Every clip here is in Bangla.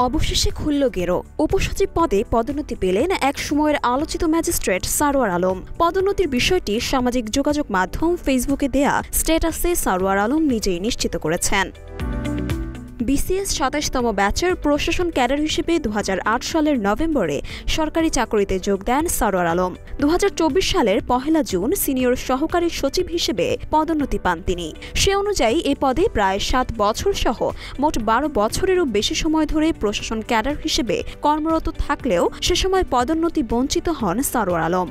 অবশেষে খুলল গেরো। উপসচিব পদে পদোন্নতি পেলেন এক সময়ের আলোচিত ম্যাজিস্ট্রেট সারোয়ার আলম। পদোন্নতির বিষয়টি সামাজিক যোগাযোগ মাধ্যম ফেসবুকে দেয়া স্ট্যাটাসে সারোয়ার আলম নিজেই নিশ্চিত করেছেন। বিসিএস ২৭তম ব্যাচের প্রশাসন ক্যাডার হিসেবে ২০০৮ সালের নভেম্বরে সরকারি চাকরিতে যোগ দেন সারোয়ার আলম। ২০২৪ সালের ১ জুন সিনিয়র সহকারী সচিব হিসেবে পদোন্নতি পান তিনি। সে অনুযায়ী এ পদে প্রায় ৭ বছর সহ মোট ১২ বছরেরও বেশি সময় ধরে প্রশাসন ক্যাডার হিসেবে কর্মরত থাকলেও সে সময় পদোন্নতি বঞ্চিত হন সারোয়ার আলম।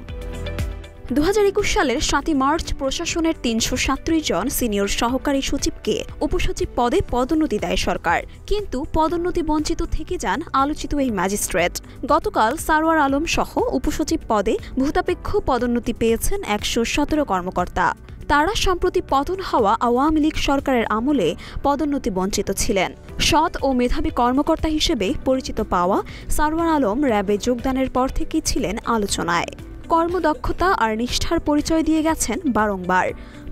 ২০২১ সালের ৭ মার্চ প্রশাসনের ৩৩৭ জন সিনিয়র সহকারী সচিবকে উপসচিব পদে পদোন্নতি দেয় সরকার, কিন্তু পদোন্নতি বঞ্চিত থেকে যান আলোচিত এই ম্যাজিস্ট্রেট। গতকাল সারোয়ার আলম সহ উপসচিব পদে ভূতাপেক্ষ পদোন্নতি পেয়েছেন ১১৭ কর্মকর্তা। তারা সম্প্রতি পতন হওয়া আওয়ামী লীগ সরকারের আমলে পদোন্নতি বঞ্চিত ছিলেন। সৎ ও মেধাবী কর্মকর্তা হিসেবে পরিচিত পাওয়া সারোয়ার আলম র্যাবে যোগদানের পর থেকেই ছিলেন আলোচনায়। কর্মদক্ষতা আর নিষ্ঠার পরিচয় দিয়ে গেছেন বারংবার।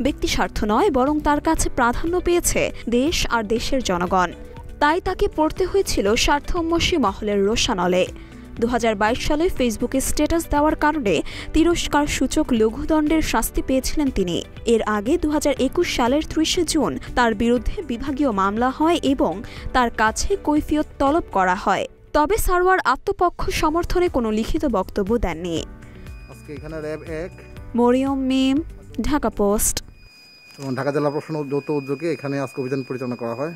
ব্যক্তিস্বার্থ নয়, বরং তার কাছে প্রাধান্য পেয়েছে দেশ আর দেশের জনগণ। তাই তাকে পড়তে হয়েছিল স্বার্থন্বেষী মহলের রোষানলে। ২০২২ সালে ফেসবুকে স্ট্যাটাস দেওয়ার কারণে তিরস্কার সূচক লঘুদণ্ডের শাস্তি পেয়েছিলেন তিনি। এর আগে ২০২১ সালের ৩০ জুন তার বিরুদ্ধে বিভাগীয় মামলা হয় এবং তার কাছে কৈফিয়ত তলব করা হয়। তবে সারোয়ার আত্মপক্ষ সমর্থনে কোনো লিখিত বক্তব্য দেননি। মরিয়ম মিম, ঢাকা পোস্ট। ঢাকা জেলা প্রশাসন যৌথ উদ্যোগে এখানে আজকে অভিযান পরিচালনা করা হয়।